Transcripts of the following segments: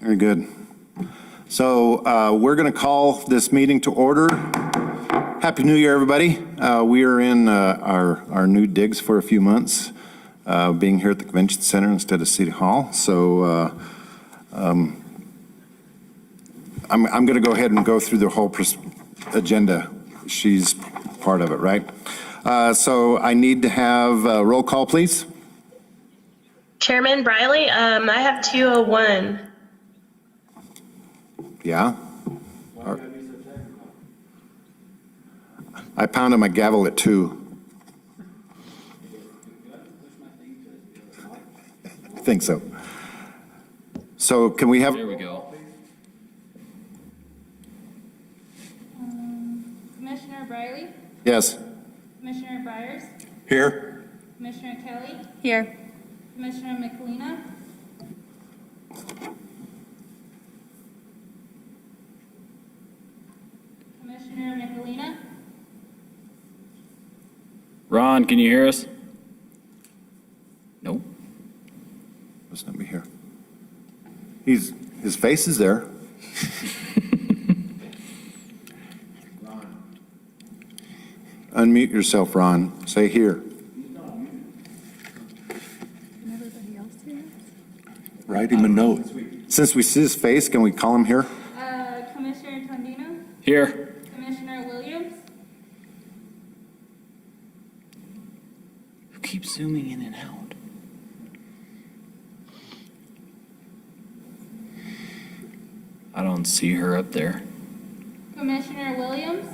Very good. So we're going to call this meeting to order. Happy New Year, everybody. We are in our new digs for a few months, being here at the Convention Center instead of City Hall. So I'm going to go ahead and go through the whole agenda. She's part of it, right? So I need to have a roll call, please. Chairman Briley, I have 201. Yeah? I pounded my gavel at 2. I think so. So can we have? There we go. Commissioner Briley? Yes. Commissioner Byers? Here. Commissioner Kelly? Here. Commissioner McElina? Commissioner McElina? Ron, can you hear us? Nope. Must not be here. His face is there. Unmute yourself, Ron. Say here. Everybody else here? Write him a note. Since we see his face, can we call him here? Commissioner Tondino? Here. Commissioner Williams? Who keeps zooming in and out? I don't see her up there. Commissioner Williams?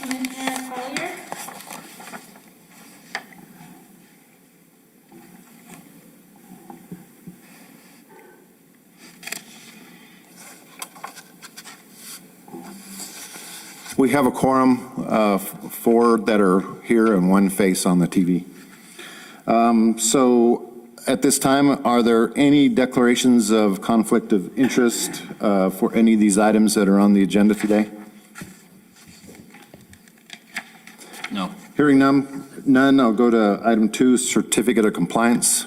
Commissioner Collier? We have a quorum, 4 that are here and 1 face on the TV. So at this time, are there any declarations of conflict of interest for any of these items that are on the agenda today? No. Hearing none, I'll go to item 2, certificate of compliance.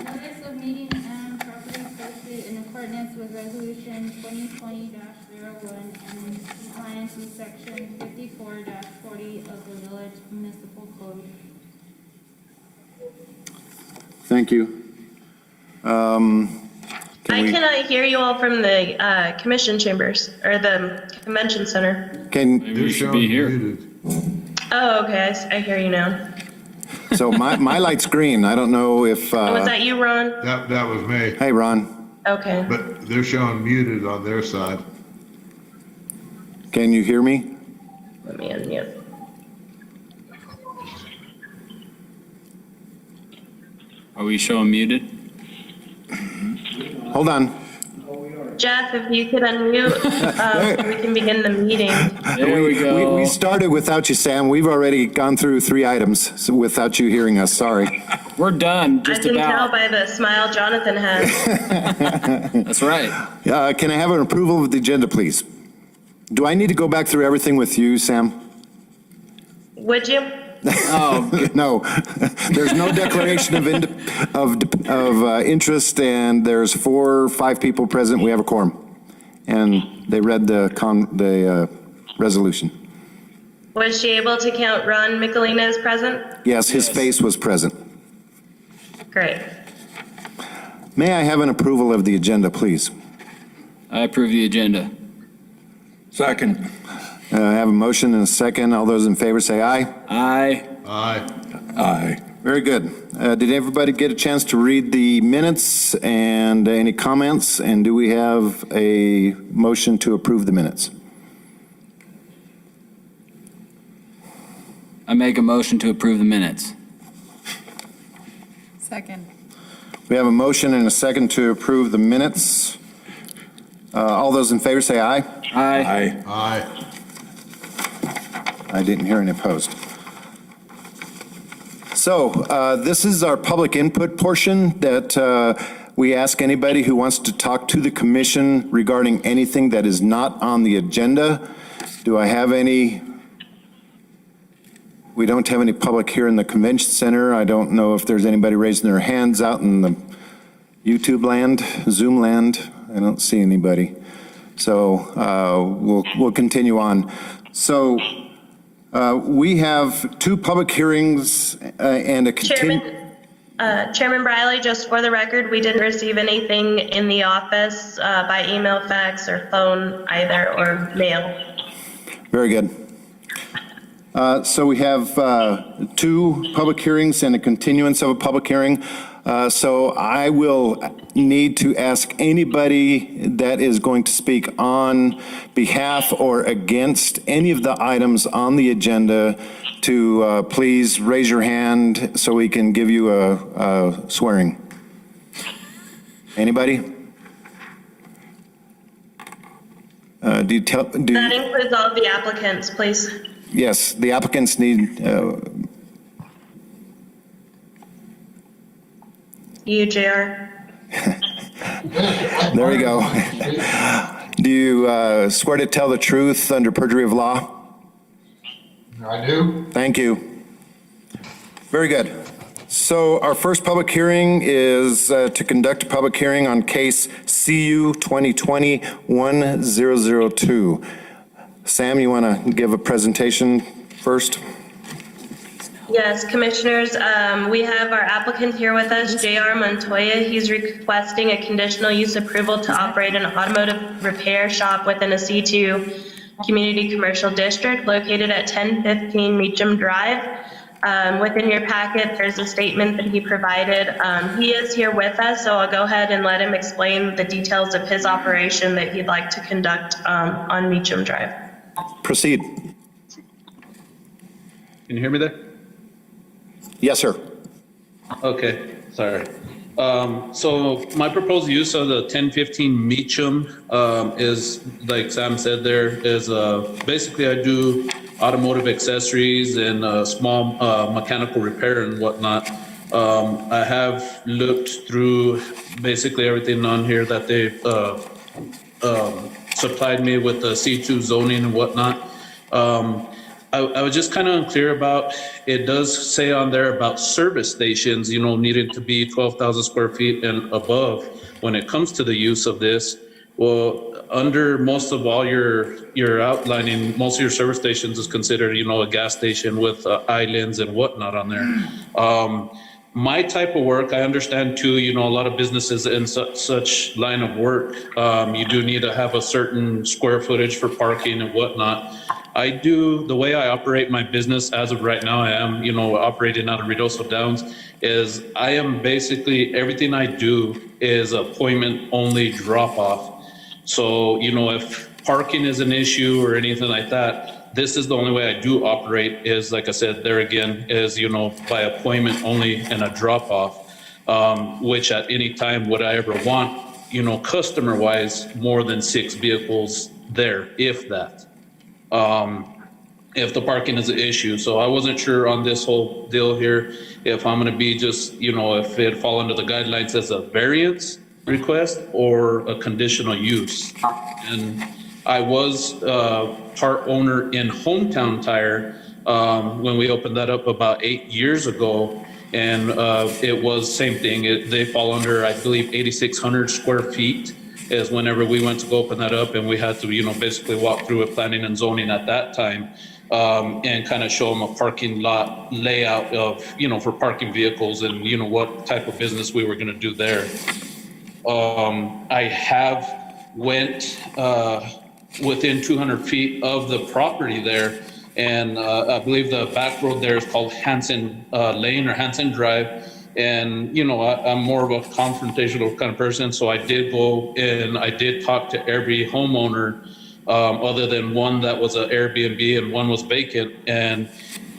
Notice of meeting and property posted in accordance with Resolution 2020-01 and in compliance with Section 54-40 of the Village Municipal Code. Thank you. I cannot hear you all from the commission chambers or the convention center. Maybe we should be here. Oh, okay, I hear you now. So my light's green. I don't know if, Was that you, Ron? That was me, hey, Ron, Okay. but they're showing muted on their side. can you hear me? Let me unmute. Are we showing muted? Hold on. Jeff, if you could unmute, we can begin the meeting. There we go. We started without you, Sam. We've already gone through 3 items so without you hearing us. Sorry. We're done, I just can tell about. by the smile Jonathan has. That's right. Can I have an approval of the agenda, please? Do I need to go back through everything with you, Sam? Would you? Oh, No. There's no declaration of interest, and there's 4 or 5 people present. We have a quorum. And they read the resolution. Was she able to count Ron McElina as present? Yes, his face was present. Great. May I have an approval of the agenda, please? I approve the agenda. Second. I have a motion and a second. All those in favor say aye. Aye. Aye. Aye. Very good. Did everybody get a chance to read the minutes and any comments? And do we have a motion to approve the minutes? I make a motion to approve the minutes. Second. We have a motion and a second to approve the minutes. All those in favor say aye. Aye. Aye. I didn't hear any opposed. So this is our public input portion that we ask anybody who wants to talk to the commission regarding anything that is not on the agenda. Do I have any? We don't have any public here in the convention center. I don't know if there's anybody raising their hands out in the YouTube land, Zoom land. I don't see anybody. So we'll continue on. So we have two public hearings and a Chairman Briley, just for the record, we didn't receive anything in the office by email, fax, or phone either, or mail. Very good. So we have two public hearings and a continuance of a public hearing. So I will need to ask anybody that is going to speak on behalf or against any of the items on the agenda to please raise your hand so we can give you a swearing. Anybody? That includes all of the applicants, please. Yes, the applicants need, You, JR. there we go. Do you swear to tell the truth under perjury of law? I do. Thank you. Very good. So our first public hearing is to conduct a public hearing on case CU 2020-1002. Sam, you want to give a presentation first? Yes, commissioners, we have our applicant here with us, JR Montoya. He's requesting a conditional use approval to operate an automotive repair shop within a C2 community commercial district located at 1015 Meacham Drive. Within your packet, there's a statement that he provided. He is here with us, so I'll go ahead and let him explain the details of his operation that he'd like to conduct on Meacham Drive. Proceed. Can you hear me there? Yes, sir. Okay, sorry. So my proposed use of the 1015 Meacham is, like Sam said there, is basically I do automotive accessories and small mechanical repair and whatnot. I have looked through basically everything on here that they've supplied me with the C2 zoning and whatnot. I was just kind of unclear about, it does say on there about service stations, you know, needed to be 12,000 square feet and above when it comes to the use of this. Well, under most of all your outlining, most of your service stations is considered, you know, a gas station with islands and whatnot on there. My type of work, I understand too, you know, a lot of businesses in such line of work, you do need to have a certain square footage for parking and whatnot. I do, the way I operate my business as of right now, I am, you know, operating out of Redoso Downs, is I am basically, everything I do is appointment only drop off. So, you know, if parking is an issue or anything like that, this is the only way I do operate is, like I said, there again, is, you know, by appointment only and a drop off, which at any time would I ever want, you know, customer wise, more than 6 vehicles there, if that. If the parking is an issue. So I wasn't sure on this whole deal here, if I'm gonna be just, you know, if it fall under the guidelines as a variance request or a conditional use. And I was part owner in Hometown Tire when we opened that up about 8 years ago. And it was same thing. They fall under, I believe, 8,600 square feet. Is whenever we went to go open that up and we had to, you know, basically walk through with planning and zoning at that time and kind of show them a parking lot layout of, you know, for parking vehicles and, you know, what type of business we were going to do there. I have went within 200 feet of the property there, and I believe the back road there is called Hanson Lane or Hanson Drive. And, you know, I'm more of a confrontational kind of person. So I did go and I did talk to every homeowner other than one that was an Airbnb and one was vacant, and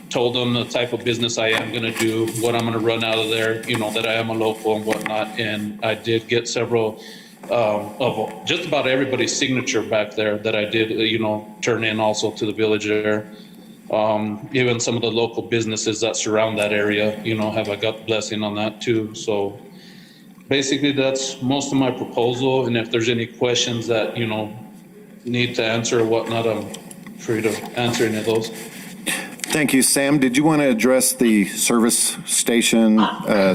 told them the type of business I am going to do, what I'm going to run out of there, you know, that I am a local and whatnot. And I did get several of just about everybody's signature back there that I did, you know, turn in also to the village there. Even some of the local businesses that surround that area, have a gut blessing on that too. So basically that's most of my proposal. And if there's any questions that, need to answer or whatnot, I'm free to answer any of those. Thank you, Sam. Did you want to address the service station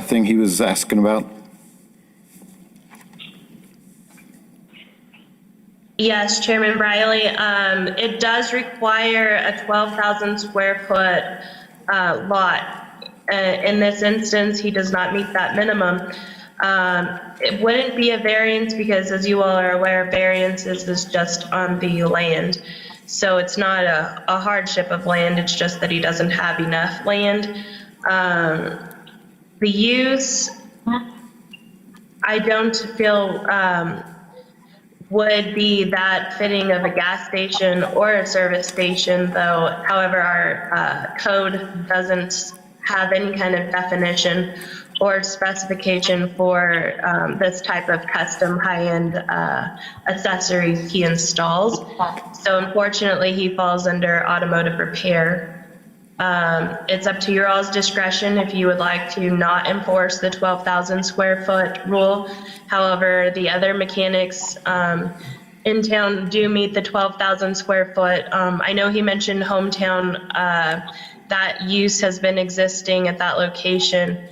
thing he was asking about? Yes, Chairman Briley. It does require a 12,000 square foot lot. In this instance, he does not meet that minimum. It wouldn't be a variance because, as you all are aware, variances is just on the land. So it's not a hardship of land, it's just that he doesn't have enough land. The use, I don't feel would be that fitting of a gas station or a service station, though. However, our code doesn't have any kind of definition or specification for this type of custom high-end accessories he installs. So unfortunately, he falls under automotive repair. It's up to your all's discretion if you would like to not enforce the 12,000 square foot rule. However, the other mechanics in town do meet the 12,000 square foot. I know he mentioned hometown. That use has been existing at that location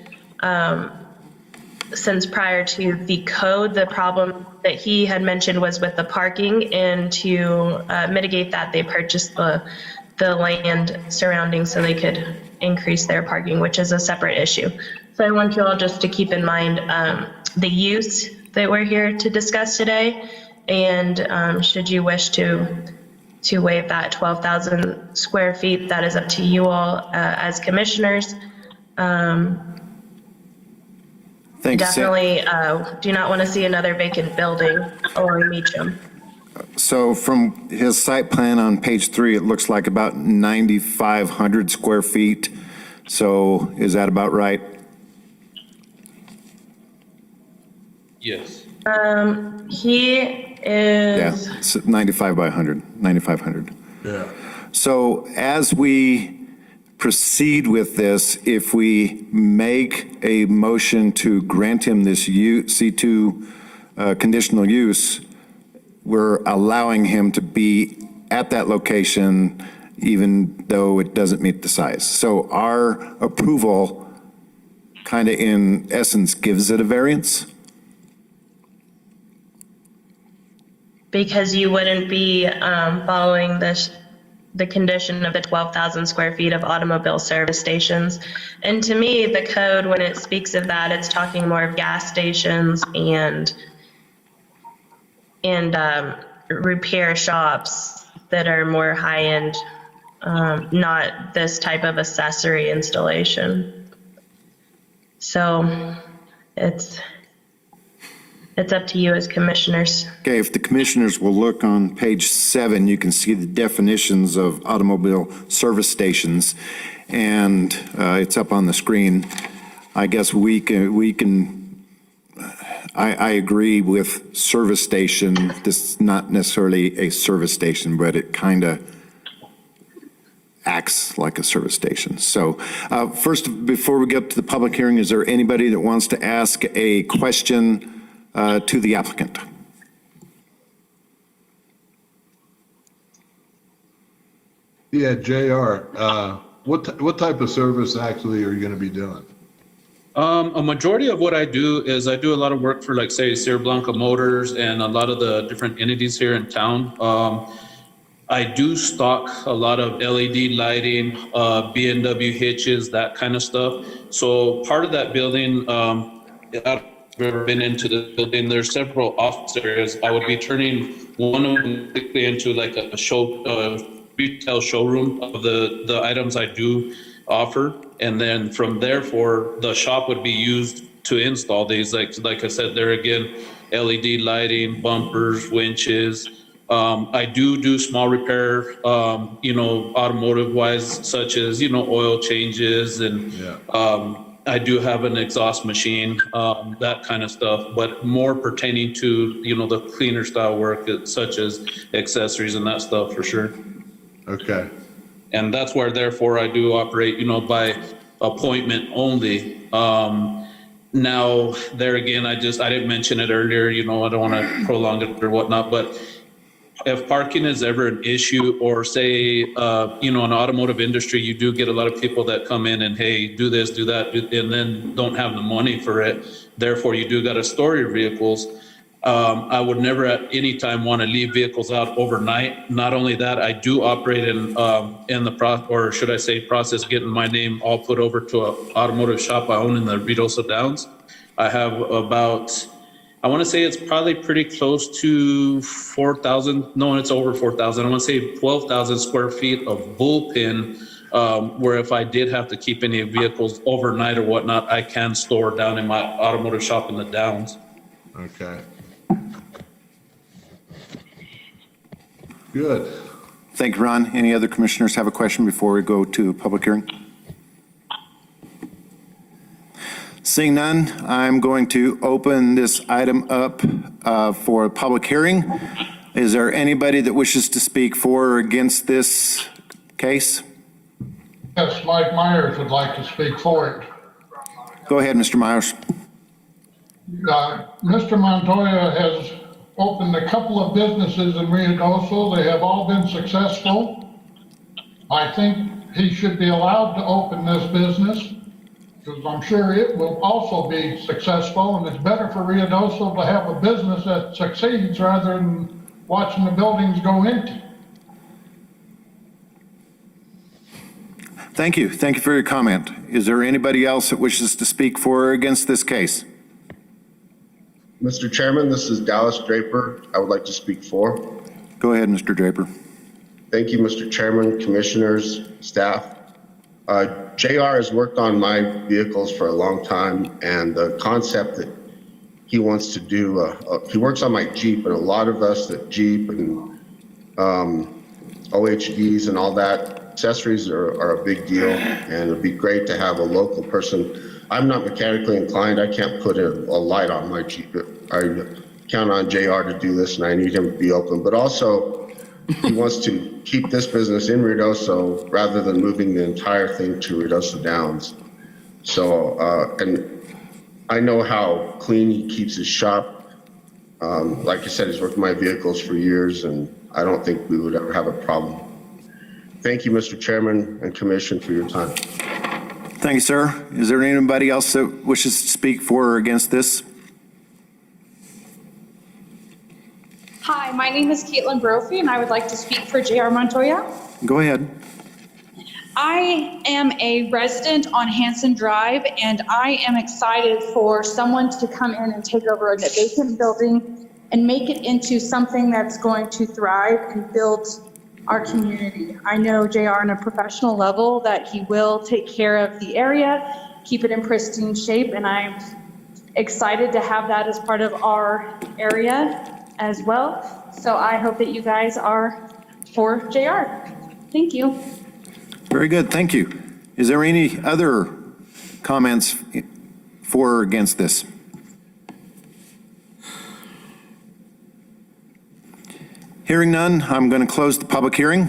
since prior to the code. The problem that he had mentioned was with the parking, and to mitigate that, they purchased the land surrounding so they could increase their parking, which is a separate issue. So I want you all just to keep in mind the use that we're here to discuss today, and should you wish to waive that 12,000 square feet, that is up to you all as commissioners. Thank you, Sam. Definitely do not want to see another vacant building along Meacham. So from his site plan on page 3, it looks like about 9,500 square feet. So is that about right? Yes. He Yeah, is, it's 95 by 100, 9,500. Yeah. So as we proceed with this, if we make a motion to grant him this C2 conditional use, we're allowing him to be at that location even though it doesn't meet the size. So our approval kind of in essence gives it a variance? because you wouldn't be following the condition of the 12,000 square feet of automobile service stations. And to me, the code, when it speaks of that, it's talking more of gas stations and repair shops that are more high-end, not this type of accessory installation. So it's up to you as commissioners. Okay, if the commissioners will look on page 7, you can see the definitions of automobile service stations, and it's up on the screen. I guess I agree with service station. This is not necessarily a service station, but it kind of acts like a service station. So first, before we get to the public hearing, is there anybody that wants to ask a question to the applicant? Yeah, JR, what type of service actually are you going to be doing? A majority of what I do is I do a lot of work for, like, say, Sierra Blanca Motors and a lot of the different entities here in town. I do stock a lot of LED lighting, B&W hitches, that kind of stuff. So part of that building, I've ever been into the building, there's several office areas. I would be turning one of them into like a retail showroom of the items I do offer. And then from there, for the shop would be used to install these. Like I said, there again, LED lighting, bumpers, winches. I do small repair, automotive wise, such as, oil changes, and I do have an exhaust machine, that kind of stuff, but more pertaining to, the cleaner style work, such as accessories and that stuff, for sure. Okay. And that's where therefore I do operate, by appointment only. Now, there again, I didn't mention it earlier, I don't want to prolong it or whatnot, but if parking is ever an issue, or say, in automotive industry, you do get a lot of people that come in and, hey, do this, do that, and then don't have the money for it. Therefore, you do got to store your vehicles. I would never at any time want to leave vehicles out overnight. Not only that, I do operate in the process getting my name all put over to an automotive shop I own in the Ruidoso Downs. I have about, I want to say it's probably pretty close to 4,000. No, it's over 4,000. I want to say 12,000 square feet of bullpen, where if I did have to keep any vehicles overnight or whatnot, I can store down in my automotive shop in the Downs. Okay. Good. Thank you, Ron. Any other commissioners have a question before we go to public hearing? Seeing none, I'm going to open this item up for a public hearing. Is there anybody that wishes to speak for or against this case? Yes, Mike Myers would like to speak for it. Go ahead, Mr. Myers. Mr. Montoya has opened a couple of businesses in Ruidoso. They have all been successful. I think he should be allowed to open this business, because I'm sure it will also be successful, and it's better for Ruidoso to have a business that succeeds rather than watching the buildings go empty. Thank you. Thank you for your comment. Is there anybody else that wishes to speak for or against this case? Mr. Chairman, this is Dallas Draper. I would like to speak for. Go ahead, Mr. Draper. Thank you, Mr. Chairman, commissioners, staff. JR has worked on my vehicles for a long time, and the concept that he wants to do, he works on my Jeep, and a lot of us that Jeep and OHVs and all that, accessories are a big deal, and it'd be great to have a local person. I'm not mechanically inclined. I can't put a light on my Jeep. I count on JR to do this, and I need him to be open. But also, he wants to keep this business in Ruidoso rather than moving the entire thing to Ruidoso Downs. So, and I know how clean he keeps his shop. Like I said, he's worked my vehicles for years, and I don't think we would ever have a problem. Thank you, Mr. Chairman and Commission, for your time. Thank you, sir. Is there anybody else that wishes to speak for or against this? Hi, my name is Caitlin Brophy, and I would like to speak for JR Montoya. Go ahead. I am a resident on Hanson Drive, and I am excited for someone to come in and take over a vacant building and make it into something that's going to thrive and build our community. I know JR on a professional level that he will take care of the area, keep it in pristine shape, and I'm excited to have that as part of our area as well. So I hope that you guys are for JR. Thank you. Very good. Thank you. Is there any other comments for or against this? Hearing none, I'm going to close the public hearing.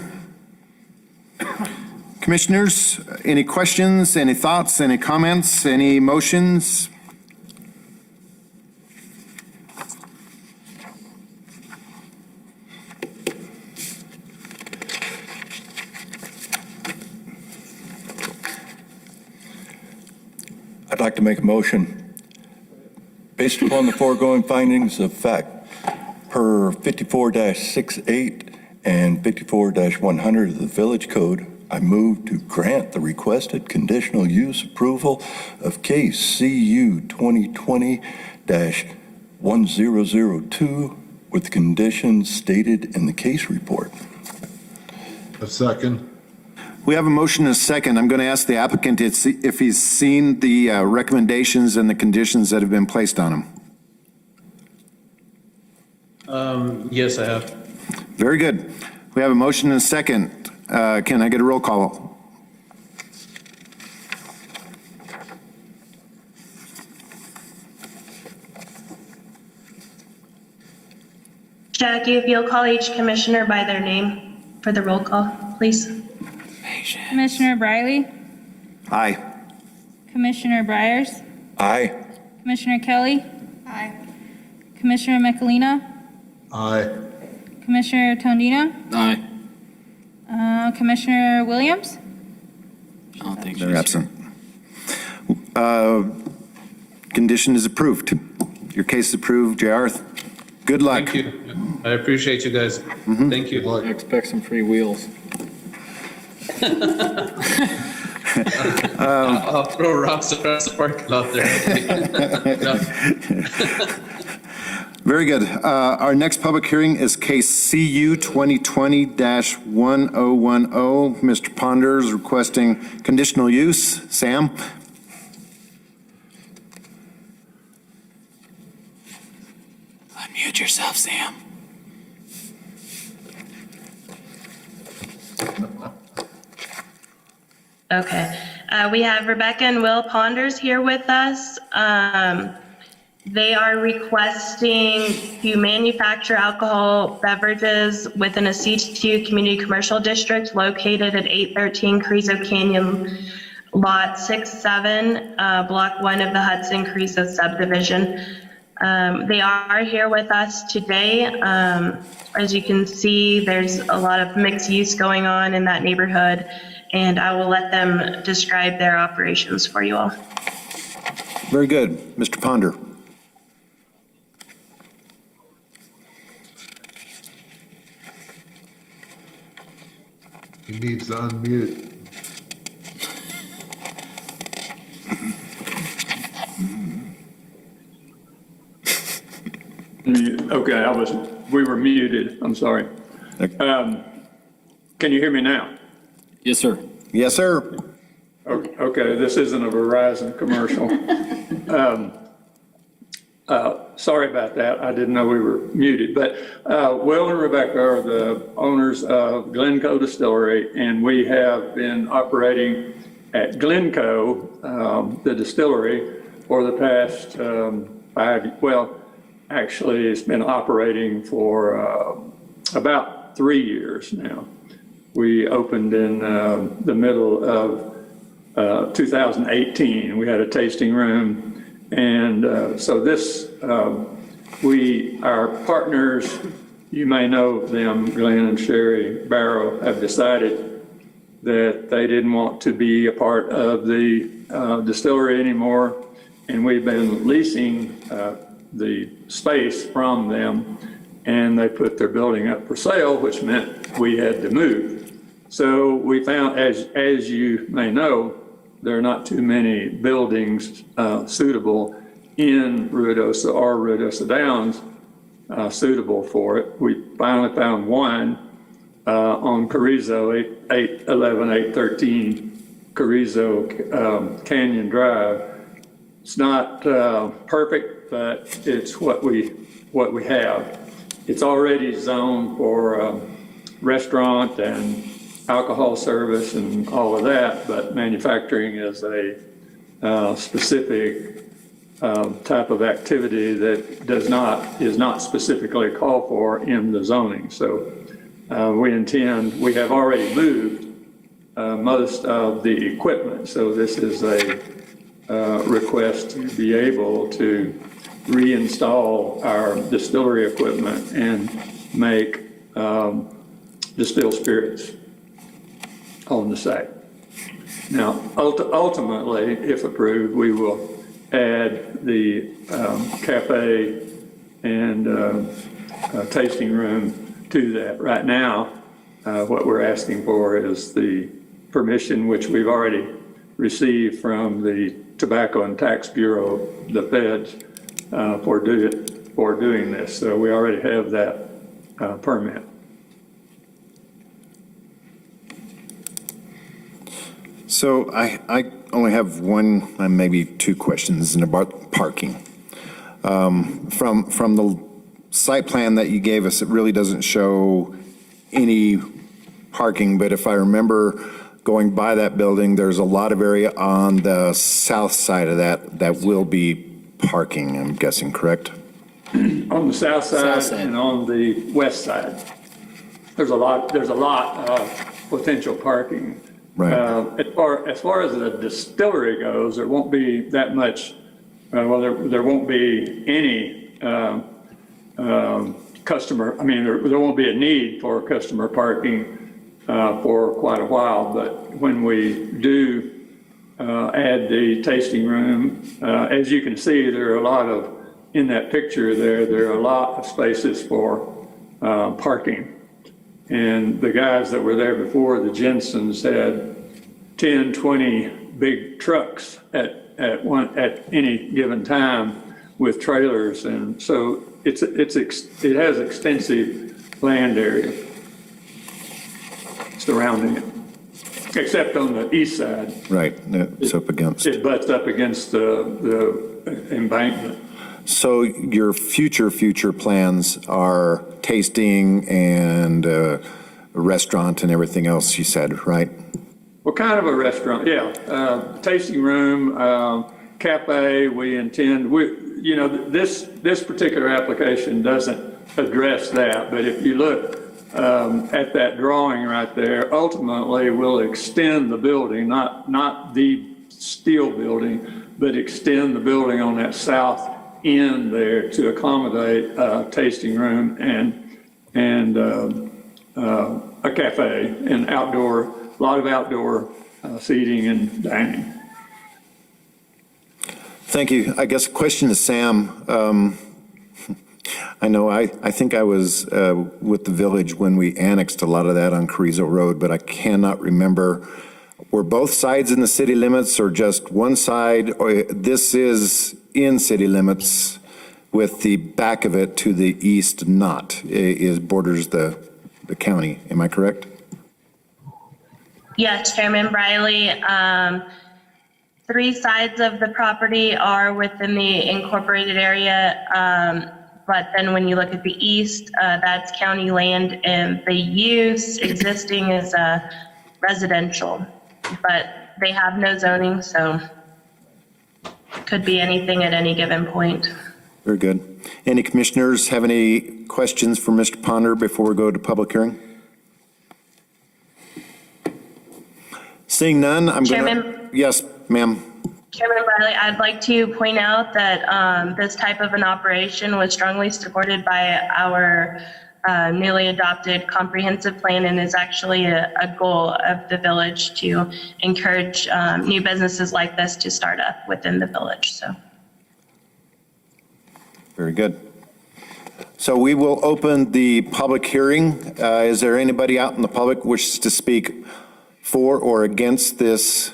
Commissioners, any questions, any thoughts, any comments, any motions? I'd like to make a motion. Based upon the foregoing findings of fact, per 54-68 and 54-100 of the Village Code, I move to grant the requested conditional use approval of case CU 2020-1002 with conditions stated in the case report. A second. We have a motion and a second. I'm going to ask the applicant if he's seen the recommendations and the conditions that have been placed on him. Yes, I have. Very good. We have a motion and a second. Can I get a roll call? Jackie, if you'll call each commissioner by their name for the roll call, please. Commissioner Briley, Aye. Commissioner Byers, Aye. Commissioner Kelly. Aye. Commissioner Michelina, Aye. Commissioner Tondino, Aye. Commissioner Williams. I don't think They're she's absent. Condition is approved. Your case is approved, JR. Good luck. Thank you. I appreciate you guys. Thank you. I expect some free wheels. I'll throw rocks across the parking lot there. Very good. Our next public hearing is case CU 2020-1010. Mr. Ponders requesting conditional use. Sam? Unmute yourself, Sam. Okay. We have Rebecca and Will Ponders here with us. They are requesting to manufacture alcohol beverages within a C2 community commercial district located at 813 Carrizo Canyon, Lot 67, Block 1 of the Hudson Carrizo subdivision. They are here with us today. As you can see, there's a lot of mixed use going on in that neighborhood, and I will let them describe their operations for you all. Very good. Mr. Ponder? He needs to unmute. Okay, we were muted, I'm sorry. Can you hear me now? Yes, sir. Yes, sir. Okay, this isn't a Verizon commercial. Sorry about that, I didn't know we were muted, but Will and Rebecca are the owners of Glencoe Distillery, and we have been operating at Glencoe, the distillery, for the past actually, it's been operating for about 3 years now. We opened in the middle of 2018. We had a tasting room. And so our partners, you may know them, Glenn and Sherry Barrow, have decided that they didn't want to be a part of the distillery anymore. And we've been leasing the space from them, and they put their building up for sale, which meant we had to move. So we found, as you may know, there are not too many buildings suitable in Ruidosa or Ruidosa Downs suitable for it. We finally found one on Carrizo, 813 Carrizo Canyon Drive. It's not perfect, but it's what we have. It's already zoned for restaurant and alcohol service and all of that, but manufacturing is a specific type of activity that is not specifically called for in the zoning. So we have already moved most of the equipment. So this is a request to be able to reinstall our distillery equipment and make distilled spirits on the site. Now, ultimately, if approved, we will add the cafe and tasting room to that. Right now, what we're asking for is the permission, which we've already received from the Tobacco and Tax Bureau, the feds, for doing this. So we already have that permit. So I only have one, maybe two questions about parking. From the site plan that you gave us, it really doesn't show any parking, but if I remember going by that building, there's a lot of area on the south side of that will be parking, I'm guessing, correct? On the south side and on the west side. There's a lot of potential parking. Right. As far as the distillery goes, there won't be that much, there won't be any customer, there won't be a need for customer parking for quite a while, but when we do add the tasting room, as you can see, there are a lot of, in that picture there are a lot of spaces for parking. And the guys that were there before, the Jensens, had 10, 20 big trucks at any given time with trailers, and so it has extensive land area surrounding it, except on the east side. Right, it's up against. It butts up against the embankment. So your future plans are tasting and a restaurant and everything else you said, right? Well, kind of a restaurant, yeah. Tasting room, cafe, we intend, this particular application doesn't address that, but if you look at that drawing right there, ultimately we'll extend the building, not the steel building, but extend the building on that south end there to accommodate a tasting room and a cafe and a lot of outdoor seating and dining. Thank you. I guess a question to Sam. I know I think I was with the village when we annexed a lot of that on Carrizo Road, but I cannot remember. Were both sides in the city limits or just one side? Or this is in city limits with the back of it to the east not, borders the county. Am I correct? Yes, Chairman Briley. 3 sides of the property are within the incorporated area, but then when you look at the east, that's county land, and the use existing is residential, but they have no zoning, so could be anything at any given point. Very good. Any commissioners have any questions for Mr. Ponder before we go to public hearing? Seeing none, I'm going to... Yes, ma'am. Chairman Briley, I'd like to point out that this type of an operation was strongly supported by our newly adopted comprehensive plan and is actually a goal of the village to encourage new businesses like this to start up within the village. So. Very good. So we will open the public hearing. Is there anybody out in the public wishes to speak for or against this?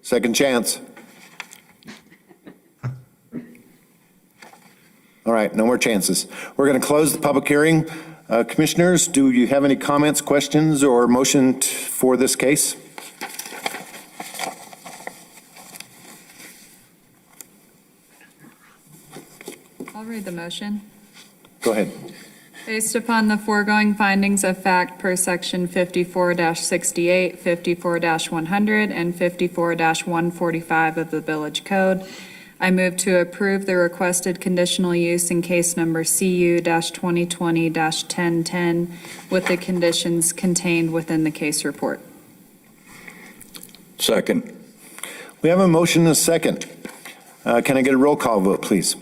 Second chance. All right, no more chances. We're going to close the public hearing. Commissioners, do you have any comments, questions, or motion for this case? I'll read the motion. Go ahead. Based upon the foregoing findings of fact per section 54-68, 54-100, and 54-145 of the Village Code, I move to approve the requested conditional use in case number CU-2020-1010 with the conditions contained within the case report. Second. We have a motion and a second. Can I get a roll call vote, please?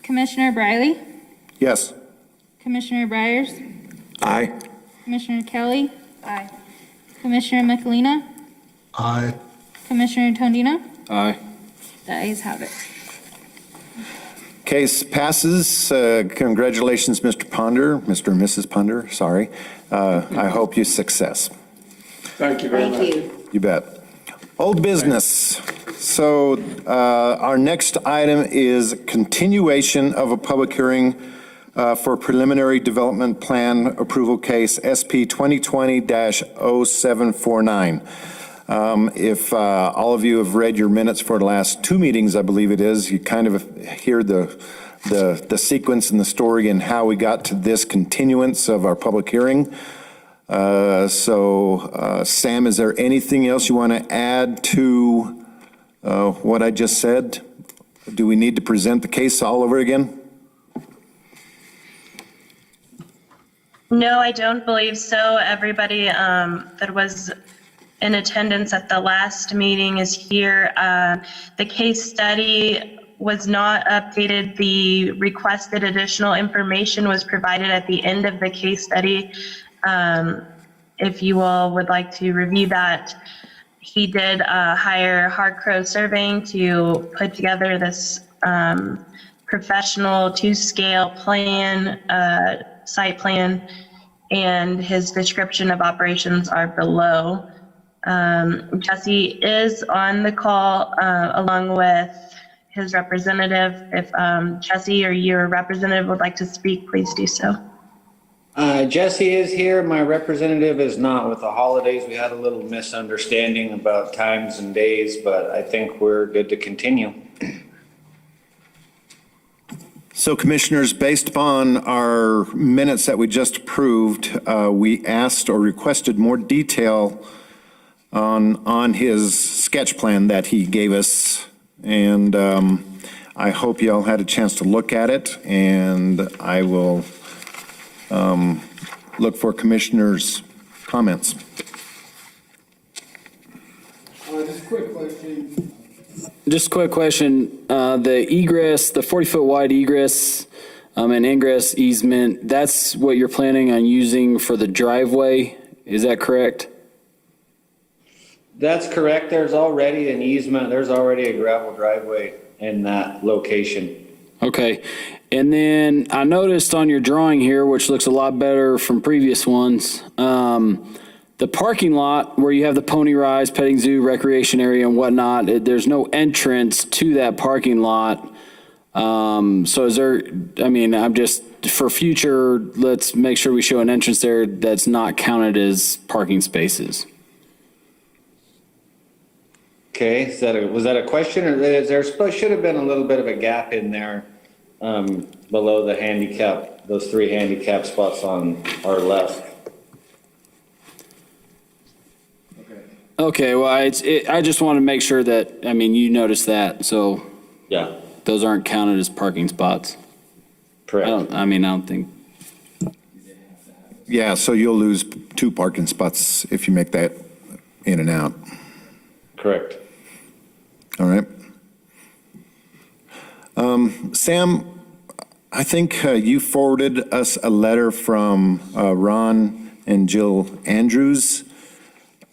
Commissioner Briley? Yes. Commissioner Byers? Aye. Commissioner Kelly? Aye. Commissioner McElina? Aye. Commissioner Tondino? Aye. The ayes have it. Case passes. Congratulations, Mr. Ponder, Mr. and Mrs. Ponder, sorry. I hope you success. Thank you very much. You bet. Old business. So our next item is continuation of a public hearing for preliminary development plan approval case SP 2020-0749. If all of you have read your minutes for the last 2 meetings, I believe it is, you kind of hear the sequence and the story and how we got to this continuance of our public hearing. Sam, is there anything else you want to add to what I just said? Do we need to present the case all over again? No, I don't believe so. Everybody that was in attendance at the last meeting is here. The case study was not updated. The requested additional information was provided at the end of the case study. If you all would like to review that, he did hire Hard Crow Surveying to put together this professional to-scale plan, site plan, and his description of operations are below. Jesse is on the call along with his representative. If Jesse or your representative would like to speak, please do so. Jesse is here. My representative is not. With the holidays, we had a little misunderstanding about times and days, but I think we're good to continue. So Commissioners, based upon our minutes that we just approved, we asked or requested more detail on his sketch plan that he gave us. And I hope you all had a chance to look at it, and I will look for Commissioners' comments. Just a quick question. The egress, the 40-foot wide egress and ingress easement, that's what you're planning on using for the driveway? Is that correct? That's correct. There's already an easement. There's already a gravel driveway in that location. Okay. And then I noticed on your drawing here, which looks a lot better from previous ones, the parking lot where you have the pony rise, petting zoo, recreation area and whatnot, there's no entrance to that parking lot. So is there, I mean, I'm just, for future, let's make sure we show an entrance there that's not counted as parking spaces. Okay, was that a question, or should have been a little bit of a gap in there below the handicap, those 3 handicap spots on our left? Okay, well, I just want to make sure that, I mean, you noticed that, so Yeah, those aren't counted as parking spots. correct. I don't think. Yeah, so you'll lose 2 parking spots if you make that in and out. Correct. All right. Sam, I think you forwarded us a letter from Ron and Jill Andrews.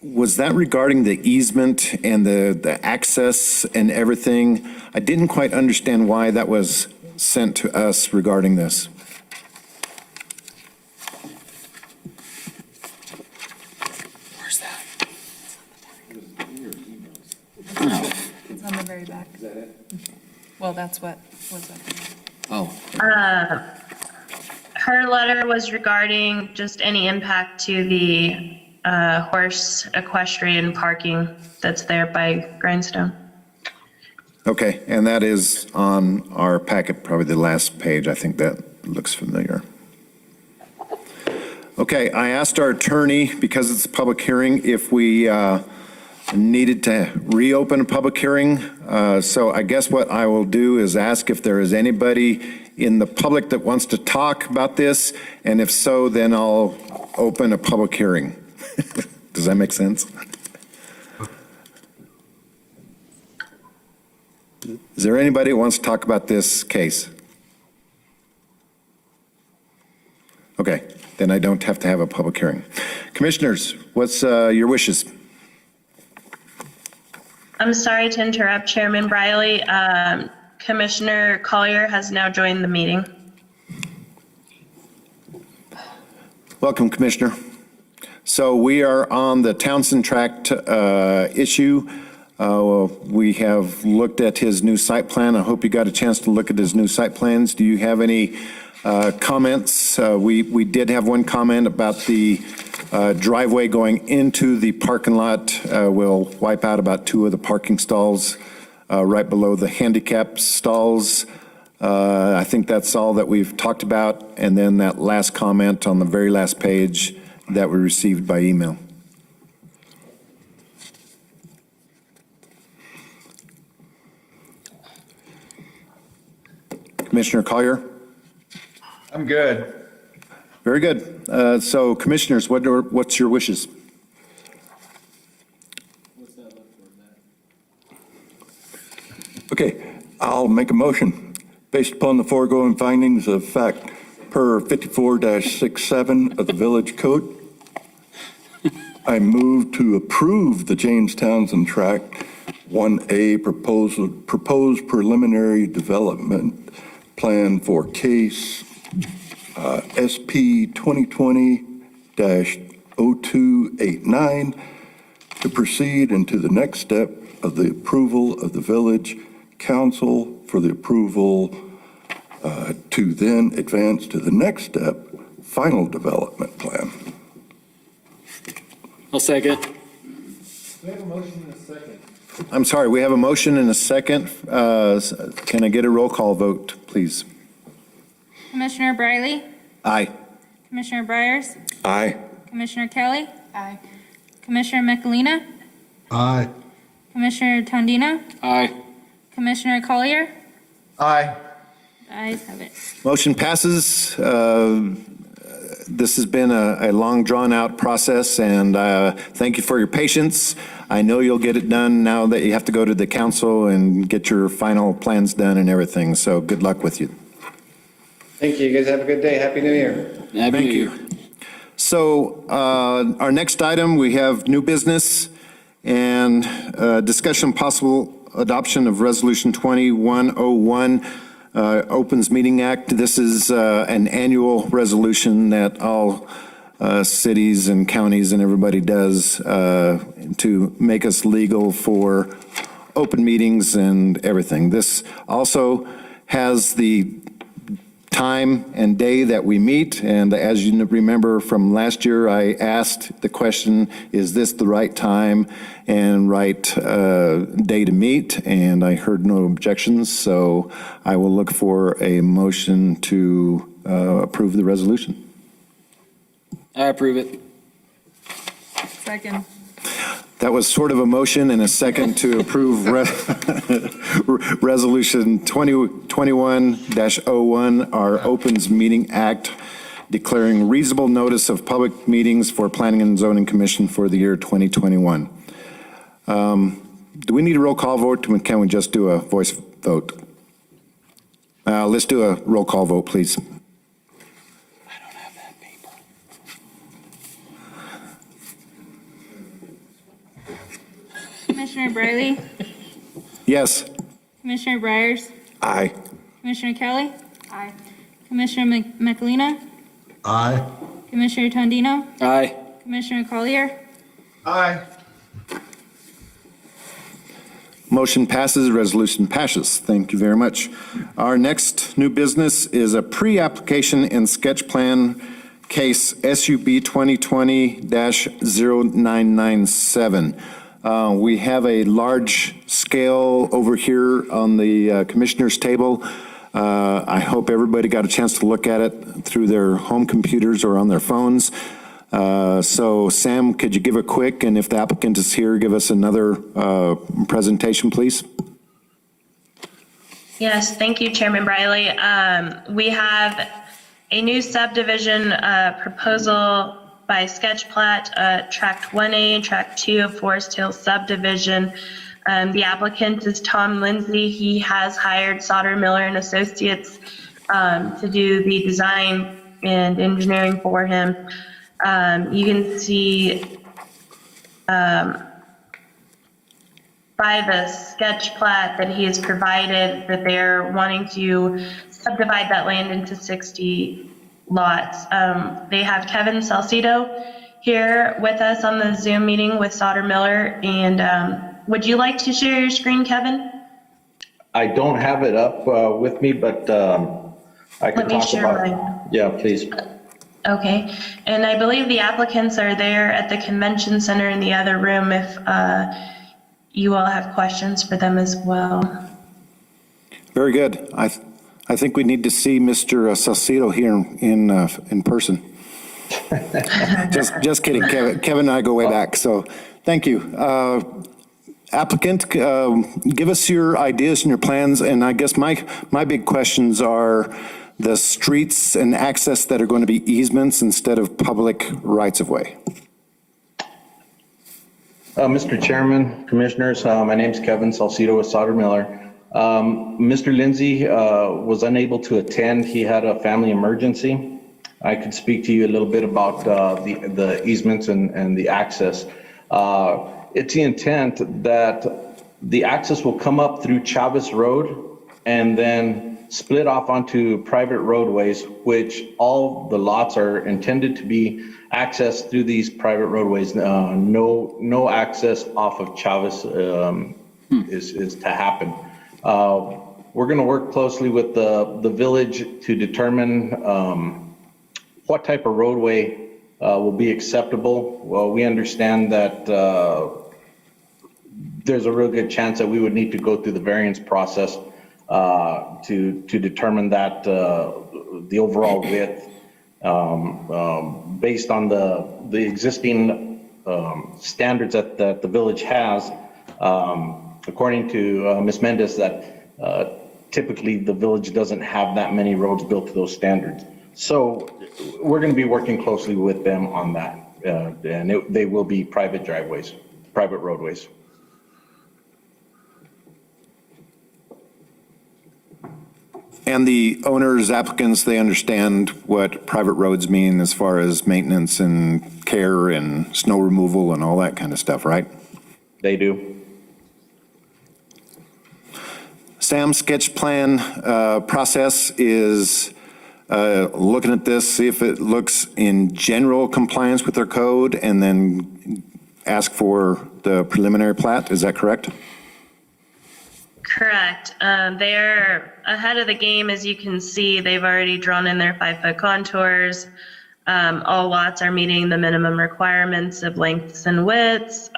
Was that regarding the easement and the access and everything? I didn't quite understand why that was sent to us regarding this. Where's that? It's on the very back. Is that it? Well, that's what was up there. Oh. Her letter was regarding just any impact to the horse equestrian parking that's there by Grindstone. Okay, and that is on our packet, probably the last page. I think that looks familiar. Okay, I asked our attorney, because it's a public hearing, if we needed to reopen a public hearing. So I guess what I will do is ask if there is anybody in the public that wants to talk about this, and if so, then I'll open a public hearing. Does that make sense? Is there anybody who wants to talk about this case? Okay, then I don't have to have a public hearing. Commissioners, what's your wishes? I'm sorry to interrupt, Chairman Briley. Commissioner Collier has now joined the meeting. Welcome, Commissioner. So we are on the Townsend Tract issue. We have looked at his new site plan. I hope you got a chance to look at his new site plans. Do you have any comments? We did have one comment about the driveway going into the parking lot. Will wipe out about 2 of the parking stalls right below the handicap stalls. I think that's all that we've talked about. And then that last comment on the very last page that we received by email. Commissioner Collier? I'm good. Very good. So commissioners, what's your wishes? Okay, I'll make a motion. Based upon the foregoing findings of fact per 54-67 of the Village Code, I move to approve the James Townsend Tract 1A proposed preliminary development plan for case SP 2020-0289 to proceed into the next step of the approval of the Village Council for the approval to then advance to the next step, final development plan. I'll second. We have a motion and a second. I'm sorry, we have a motion and a second. Can I get a roll call vote, please? Commissioner Briley? Aye. Commissioner Briers? Aye. Commissioner Kelly? Aye. Commissioner Michelina? Aye. Commissioner Tondino? Aye. Commissioner Collier? Aye. The ayes have it. Motion passes. This has been a long, drawn-out process, and thank you for your patience. I know you'll get it done now that you have to go to the council and get your final plans done and everything, so good luck with you. Thank you. You guys have a good day. Happy New Year. Thank you. So our next item, we have new business and discussion possible adoption of Resolution 2101, Opens Meeting Act. This is an annual resolution that all cities and counties and everybody does to make us legal for open meetings and everything. This also has the time and day that we meet, and as you remember from last year, I asked the question, is this the right time and right day to meet? And I heard no objections, so I will look for a motion to approve the resolution. I approve it. Second. That was sort of a motion and a second to approve Resolution 2021-01, our Opens Meeting Act, declaring reasonable notice of public meetings for Planning and Zoning Commission for the year 2021. Do we need a roll call vote, or can we just do a voice vote? Let's do a roll call vote, please. Commissioner Briley? Yes. Commissioner Briers? Aye. Commissioner Kelly? Aye. Commissioner Michelina? Aye. Commissioner Tondino? Aye. Commissioner Collier? Aye. Motion passes, resolution passes. Thank you very much. Our next new business is a pre-application and sketch plan case SUB 2020-0997. We have a large scale over here on the commissioner's table. I hope everybody got a chance to look at it through their home computers or on their phones. So Sam, could you give a quick, and if the applicant is here, give us another presentation, please? Yes, thank you, Chairman Briley. We have a new subdivision proposal by sketch plat, Tract 1A and Tract 2 of Forest Hill subdivision. The applicant is Tom Lindsay. He has hired Sauter Miller and Associates to do the design and engineering for him. You can see by the sketch plat that he has provided that they're wanting to subdivide that land into 60 lots. They have Kevin Salcido here with us on the Zoom meeting with Sauter Miller. And would you like to share your screen, Kevin? I don't have it up with me, but I can talk about it. Yeah, please. Okay. And I believe the applicants are there at the convention center in the other room if you all have questions for them as well. Very good. I think we need to see Mr. Salcido here in person. Just kidding, Kevin. Kevin and I go way back, so thank you. Applicant, give us your ideas and your plans, and I guess my big questions are the streets and access that are going to be easements instead of public rights-of-way. Mr. Chairman, Commissioners, my name's Kevin Salcido with Sauter Miller. Mr. Lindsay was unable to attend. He had a family emergency. I could speak to you a little bit about the easements and the access. It's the intent that the access will come up through Chavez Road and then split off onto private roadways, which all the lots are intended to be accessed through these private roadways. No access off of Chavez is to happen. We're going to work closely with the village to determine what type of roadway will be acceptable. Well, we understand that there's a real good chance that we would need to go through the variance process to determine that the overall width based on the existing standards that the village has. According to Ms. Mendez, that typically the village doesn't have that many roads built to those standards. So we're going to be working closely with them on that, and they will be private driveways, private roadways. And the owners, applicants, they understand what private roads mean as far as maintenance and care and snow removal and all that kind of stuff, right? They do. Sam's sketch plan process is looking at this, see if it looks in general compliance with their code, and then ask for the preliminary plat. Is that correct? Correct. They're ahead of the game, as you can see. They've already drawn in their 5-foot contours. All lots are meeting the minimum requirements of lengths and widths.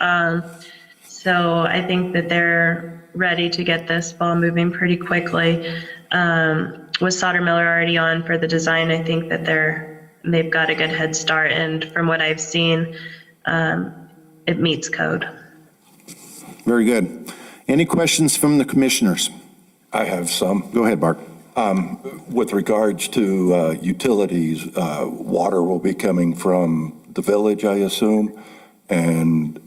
So I think that they're ready to get this ball moving pretty quickly. With Sauter Miller already on for the design, I think that they've got a good head start. And from what I've seen, it meets code. Very good. Any questions from the commissioners? I have some. Go ahead, Bart. With regards to utilities, water will be coming from the village, I assume, and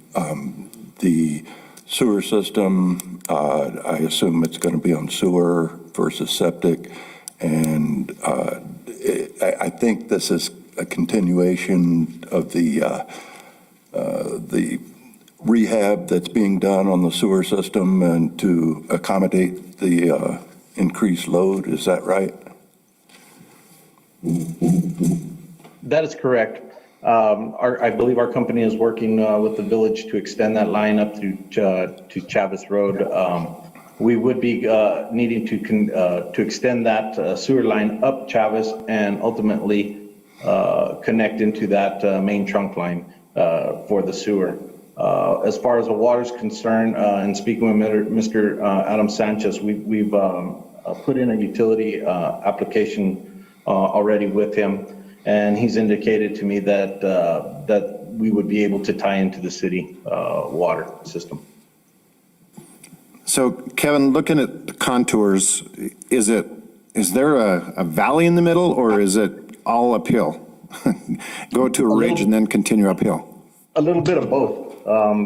the sewer system, I assume it's going to be on sewer versus septic, and I think this is a continuation of the rehab that's being done on the sewer system and to accommodate the increased load. Is that right? That is correct. I believe our company is working with the village to extend that line up to Chavez Road. We would be needing to extend that sewer line up Chavez and ultimately connect into that main trunk line for the sewer. As far as the water is concerned, and speaking with Mr. Adam Sanchez, we've put in a utility application already with him, and he's indicated to me that we would be able to tie into the city water system. So, Kevin, looking at the contours, is there a valley in the middle, or is it all uphill? Go to a ridge and then continue uphill? A little bit of both.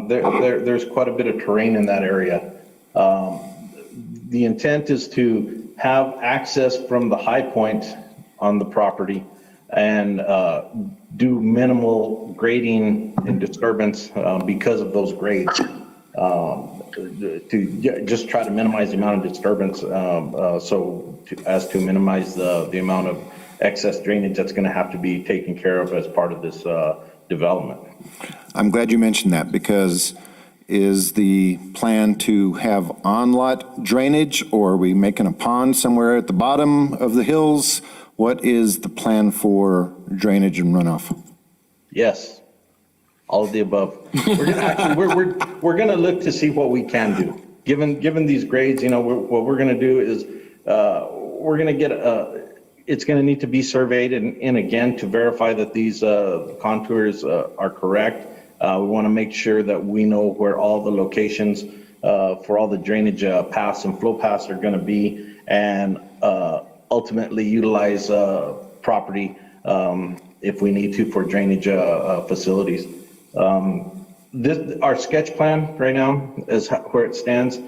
There's quite a bit of terrain in that area. The intent is to have access from the high point on the property and do minimal grading and disturbance because of those grades. To just try to minimize the amount of disturbance as to minimize the amount of excess drainage that's going to have to be taken care of as part of this development. I'm glad you mentioned that, because is the plan to have on-lot drainage, or are we making a pond somewhere at the bottom of the hills? What is the plan for drainage and runoff? Yes, all of the above. We're going to look to see what we can do. Given these grades, what we're going to do is we're going to get It's going to need to be surveyed and again, to verify that these contours are correct. We want to make sure that we know where all the locations for all the drainage paths and flow paths are going to be, and ultimately utilize property if we need to for drainage facilities. Our sketch plan right now, is where it stands,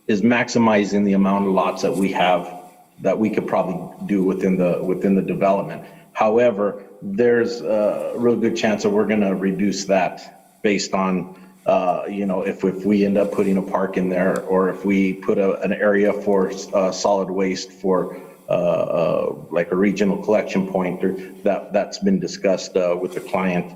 is maximizing the amount of lots that we have that we could probably do within the development. However, there's a real good chance that we're going to reduce that based on, if we end up putting a park in there, or if we put an area for solid waste for like a regional collection point, or that's been discussed with the client.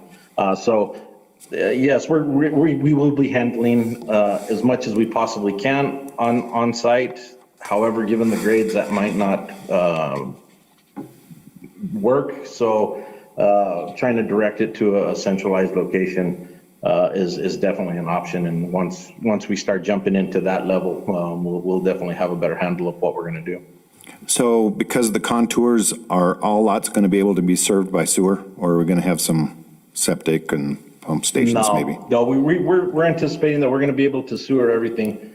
Yes, we will be handling as much as we possibly can on site. However, given the grades, that might not work. So trying to direct it to a centralized location is definitely an option. And once we start jumping into that level, we'll definitely have a better handle of what we're going to do. So because the contours, are all lots going to be able to be served by sewer, or are we going to have some septic and pump stations maybe? No, we're anticipating that we're going to be able to sewer everything.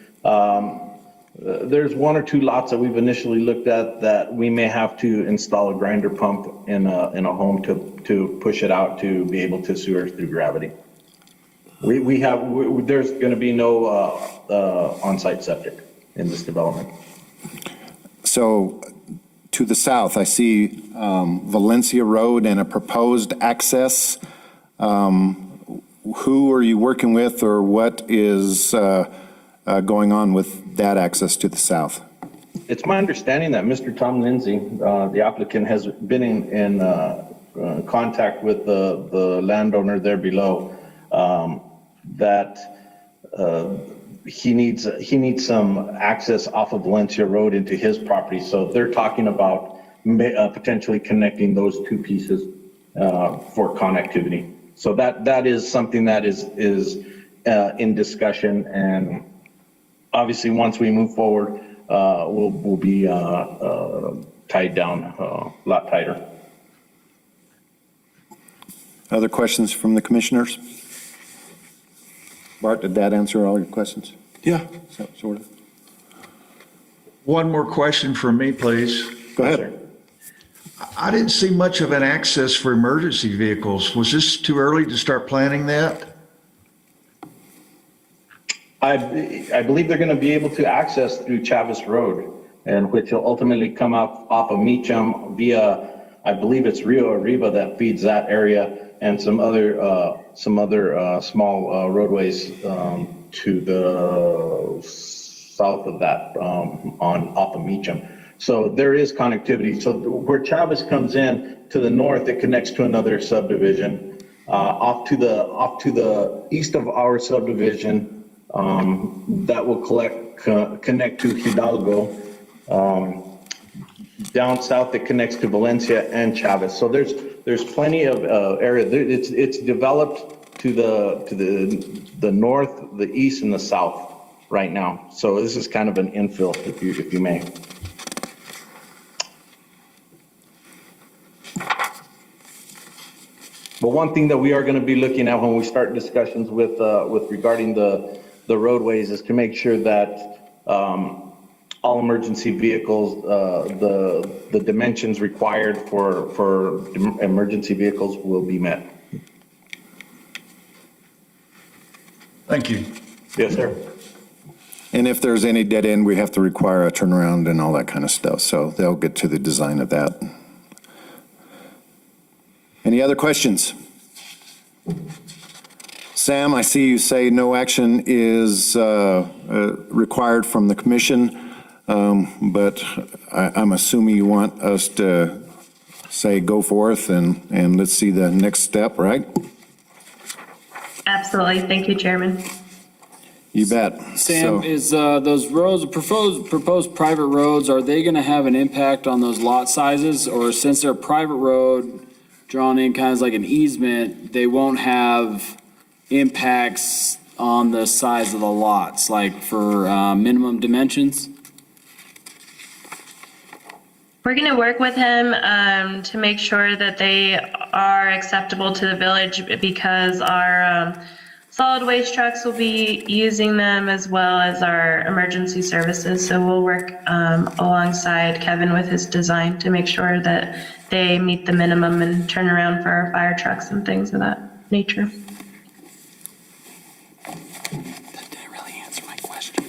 There's one or two lots that we've initially looked at that we may have to install a grinder pump in a home to push it out to be able to sewer through gravity. There's going to be no on-site septic in this development. So to the south, I see Valencia Road and a proposed access. Who are you working with, or what is going on with that access to the south? It's my understanding that Mr. Tom Lindsay, the applicant, has been in contact with the landowner there below, that he needs some access off of Valencia Road into his property. So they're talking about potentially connecting those two pieces for connectivity. So that is something that is in discussion, and obviously once we move forward, we'll be tied down a lot tighter. Other questions from the commissioners? Bart, did that answer all your questions? Yeah. Sort of. One more question from me, please. Go ahead. I didn't see much of an access for emergency vehicles. Was this too early to start planning that? I believe they're going to be able to access through Chavis Road, and which will ultimately come up off of Meacham via, I believe it's Rio Arriba that feeds that area, and some other small roadways to the south of that off of Meacham. So there is connectivity. So where Chavis comes in to the north, it connects to another subdivision. Off to the east of our subdivision, that will connect to Hidalgo. Down south, it connects to Valencia and Chavis. So there's plenty of area. It's developed to the north, the east, and the south right now. So this is kind of an infill, if you may. But one thing that we are going to be looking at when we start discussions with regarding the roadways is to make sure that all emergency vehicles, the dimensions required for emergency vehicles will be met. Thank you. Yes, sir. And if there's any dead end, we have to require a turnaround and all that kind of stuff. So they'll get to the design of that. Any other questions? Sam, I see you say no action is required from the commission, but I'm assuming you want us to say go forth and let's see the next step, right? Absolutely. Thank you, Chairman. You bet. Sam, is those roads, proposed private roads, are they going to have an impact on those lot sizes? Or since they're a private road drawn in kind of like an easement, they won't have impacts on the size of the lots, like for minimum dimensions? We're going to work with him to make sure that they are acceptable to the village because our solid waste trucks will be using them as well as our emergency services. So we'll work alongside Kevin with his design to make sure that they meet the minimum and turn around for our fire trucks and things of that nature. That didn't really answer my question.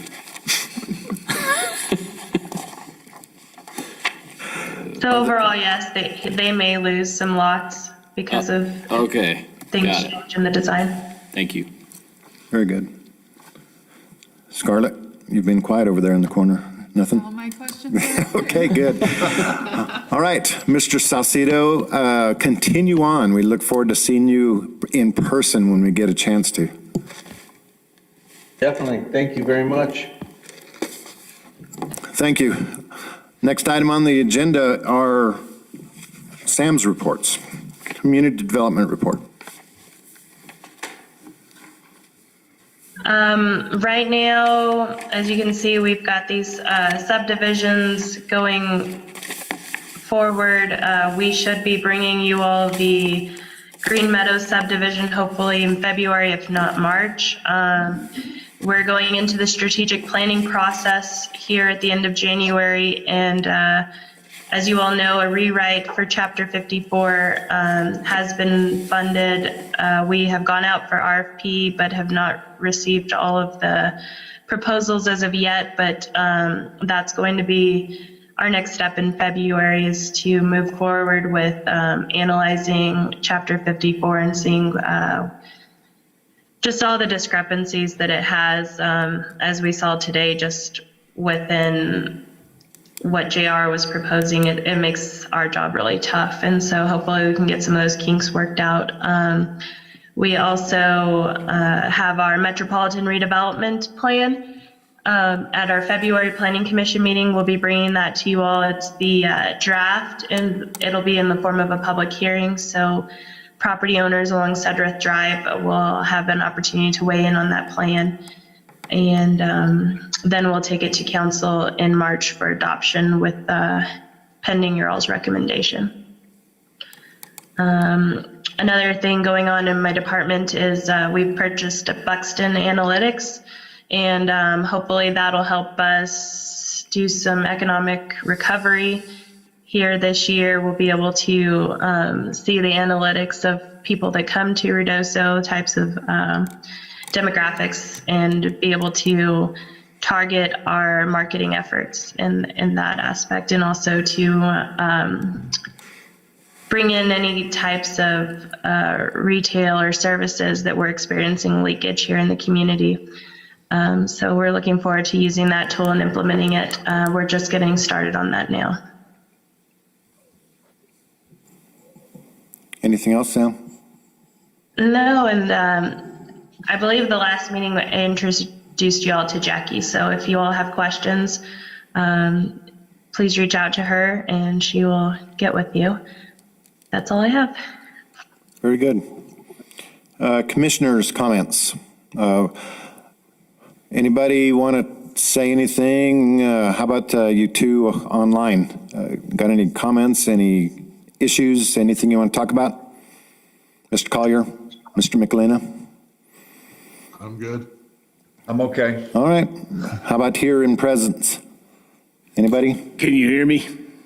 So overall, yes, they may lose some lots because of Okay. things Got it. change in the design. Thank you. Very good. Scarlett, you've been quiet over there in the corner. Nothing? All my questions are Okay, good. All right, Mr. Salcido, continue on. We look forward to seeing you in person when we get a chance to. Definitely. Thank you very much. Thank you. Next item on the agenda are Sam's reports. Community Development Report. Right now, as you can see, we've got these subdivisions going forward. We should be bringing you all the Green Meadows subdivision hopefully in February, if not March. We're going into the strategic planning process here at the end of January, and as you all know, a rewrite for Chapter 54 has been funded. We have gone out for RFP, but have not received all of the proposals as of yet, but that's going to be our next step in February, is to move forward with analyzing Chapter 54 and seeing just all the discrepancies that it has, as we saw today, just within what JR was proposing. It makes our job really tough. And so hopefully we can get some of those kinks worked out. We also have our Metropolitan Redevelopment Plan. At our February Planning Commission meeting, we'll be bringing that to you all. It's the draft, and it'll be in the form of a public hearing. So property owners along Sedgwick Drive will have an opportunity to weigh in on that plan. And then we'll take it to council in March for adoption with pending your all's recommendation. Another thing going on in my department is we've purchased a Buxton Analytics, and hopefully that'll help us do some economic recovery here this year. We'll be able to see the analytics of people that come to Ruidoso, types of demographics, and be able to target our marketing efforts in that aspect, and also to bring in any types of retail or services that we're experiencing leakage here in the community. So we're looking forward to using that tool and implementing it. We're just getting started on that now. Anything else, Sam? No, and I believe the last meeting I introduced you all to Jackie. So if you all have questions, please reach out to her and she will get with you. That's all I have. Very good. Commissioners' comments. Anybody want to say anything? How about you two online? Got any comments, any issues, anything you want to talk about? Mr. Collier, Mr. McElhenney? I'm good. I'm okay. All right. How about here in presence? Anybody? Can you hear me?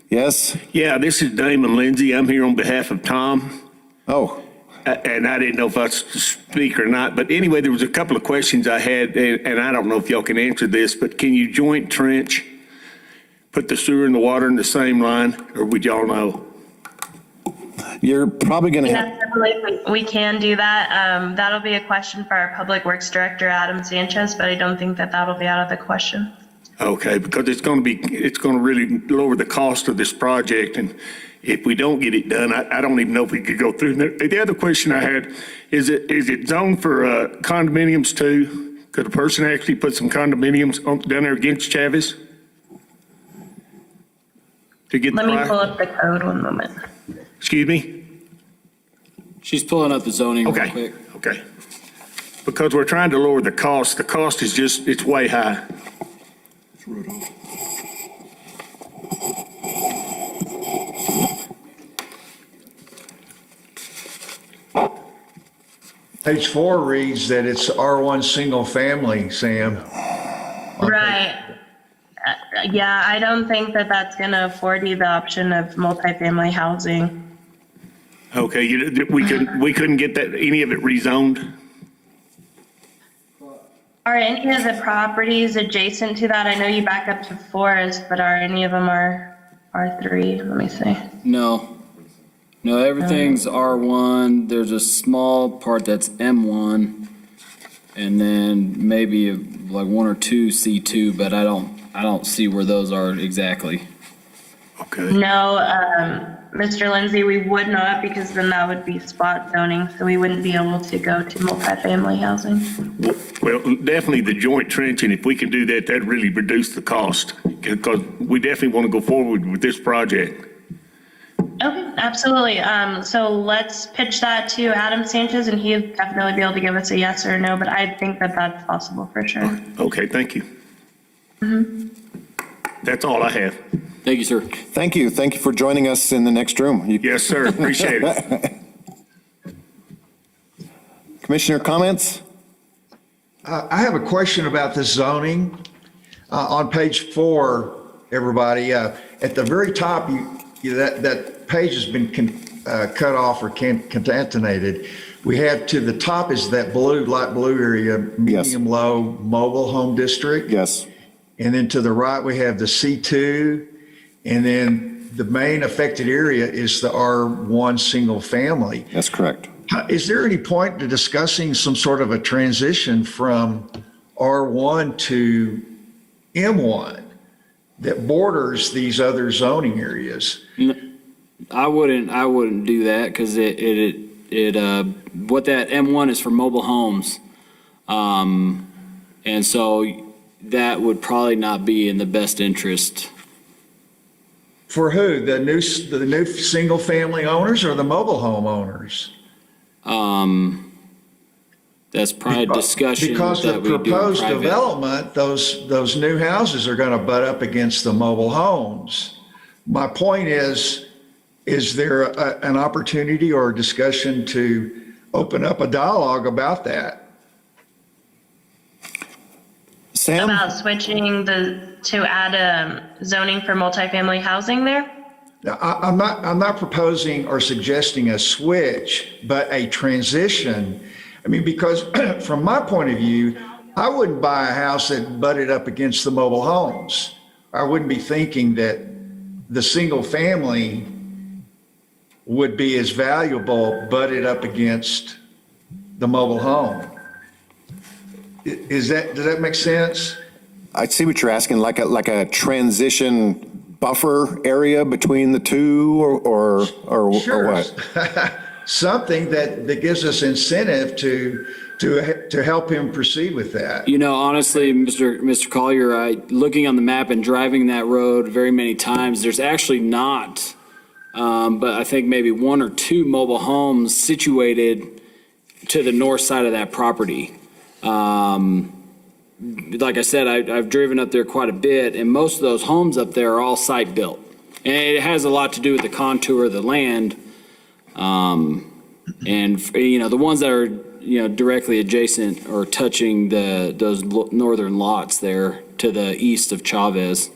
Yes? Yeah, this is Damon Lindsay. I'm here on behalf of Tom. Oh. And I didn't know if I was to speak or not. But anyway, there was a couple of questions I had, and I don't know if y'all can answer this, but can you joint trench, put the sewer and the water in the same line, or would y'all know? You're probably going to have... Yes, I believe we can do that. That'll be a question for our Public Works Director, Adam Sanchez, but I don't think that that'll be out of the question. Okay, because it's going to really lower the cost of this project, and if we don't get it done, I don't even know if we could go through. The other question I had, is it zoned for condominiums too? Could a person actually put some condominiums down there against Chavez? To get Let me pull up the code one moment. Excuse me? She's pulling up the zoning real Okay, quick. okay. Because we're trying to lower the cost. The cost is just, it's way high. Page 4 reads that it's R1 single family, Sam. Right. Yeah, I don't think that that's going to afford you the option of multifamily housing. Okay, we couldn't get that, any of it rezoned? Are any of the properties adjacent to that? I know you back up to Forest, but are any of them R3? Let me see. No. No, everything's R1. There's a small part that's M1, and then maybe like one or two C2, but I don't see where those are exactly. Okay. No, Mr. Lindsay, we would not, because then that would be spot zoning, so we wouldn't be able to go to multifamily housing. Well, definitely the joint trenching, if we can do that, that'd really reduce the cost, because we definitely want to go forward with this project. Okay, absolutely. So let's pitch that to Adam Sanchez, and he'd definitely be able to give us a yes or a no, but I think that that's possible for sure. Okay, thank you. That's all I have. Thank you, sir. Thank you. Thank you for joining us in the next room. Yes, sir, appreciate it. Commissioner comments? I have a question about this zoning. On page 4, everybody, at the very top, that page has been cut off or concatenated. We have to the top is that light blue area, medium low mobile home district. Yes. And then to the right, we have the C2. And then the main affected area is the R1 single family. That's correct. Is there any point to discussing some sort of a transition from R1 to M1 that borders these other zoning areas? I wouldn't do that, because what that M1 is for mobile homes. And so that would probably not be in the best interest. For who? The new single family owners or the mobile home owners? That's probably a discussion because that the we do in proposed private. development, those new houses are going to butt up against the mobile homes. My point is there an opportunity or a discussion to open up a dialogue about that? Sam? About switching to add zoning for multifamily housing there? Now, I'm not proposing or suggesting a switch, but a transition. I mean, because from my point of view, I wouldn't buy a house that butted up against the mobile homes. I wouldn't be thinking that the single family would be as valuable butted up against the mobile home. Does that make sense? I see what you're asking, like a transition buffer area between the two, or what? Something that gives us incentive to help him proceed with that. You know, honestly, Mr. Collier, looking on the map and driving that road very many times, there's actually not, but I think maybe one or two mobile homes situated to the north side of that property. Like I said, I've driven up there quite a bit, and most of those homes up there are all site built. And it has a lot to do with the contour of the land. And, the ones that are, directly adjacent or touching those northern lots there to the east of Chavez.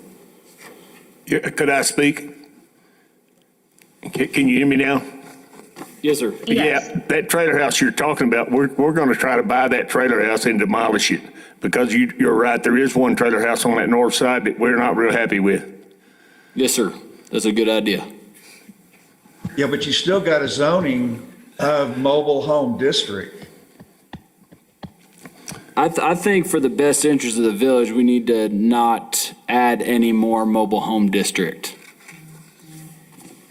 Yeah, could I speak? Can you hear me now? Yes, sir. Yes. Yeah, that trailer house you're talking about, we're going to try to buy that trailer house and demolish it, because you're right, there is one trailer house on that north side that we're not real happy with. Yes, sir. That's a good idea. Yeah, but you still got a zoning of mobile home district. I think for the best interest of the village, we need to not add any more mobile home district.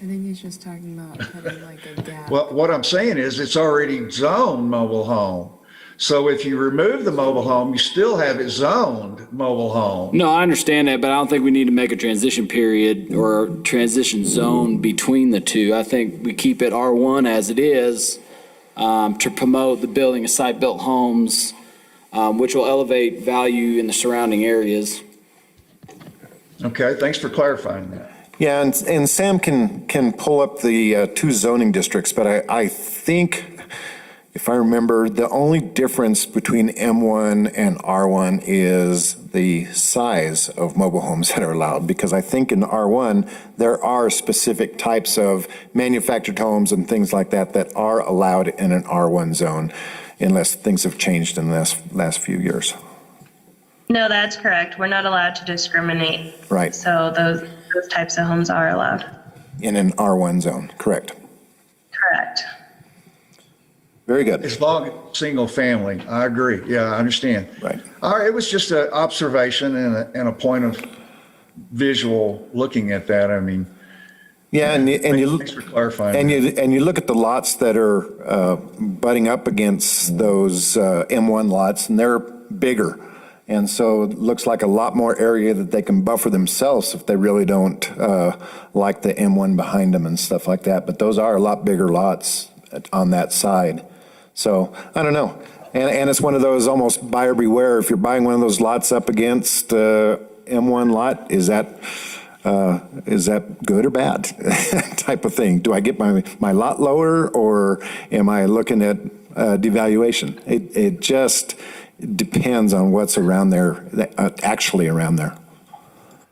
I think he's just talking about putting like a gap. Well, what I'm saying is it's already zoned mobile home. So if you remove the mobile home, you still have it zoned mobile home. No, I understand that, but I don't think we need to make a transition period or transition zone between the two. I think we keep it R1 as it is, to promote the building of site-built homes, which will elevate value in the surrounding areas. Okay, thanks for clarifying that. Yeah, and Sam can pull up the two zoning districts, but I think if I remember, the only difference between M1 and R1 is the size of mobile homes that are allowed, because I think in R1, there are specific types of manufactured homes and things like that that are allowed in an R1 zone, unless things have changed in the last few years. No, that's correct. We're not allowed to discriminate. Right. So those types of homes are allowed. In an R1 zone, correct. Correct. Very good. As long as single family, I agree. Yeah, I understand. Right. All right, it was just an observation and a point of visual looking at that. I mean, Yeah, and you thanks for clarifying. and you look at the lots that are butting up against those M1 lots, and they're bigger. And so it looks like a lot more area that they can buffer themselves if they really don't like the M1 behind them and stuff like that. But those are a lot bigger lots on that side. So I don't know. And it's one of those almost buyer beware. If you're buying one of those lots up against M1 lot, is that good or bad type of thing? Do I get my lot lower, or am I looking at devaluation? It just depends on what's around there, actually around there.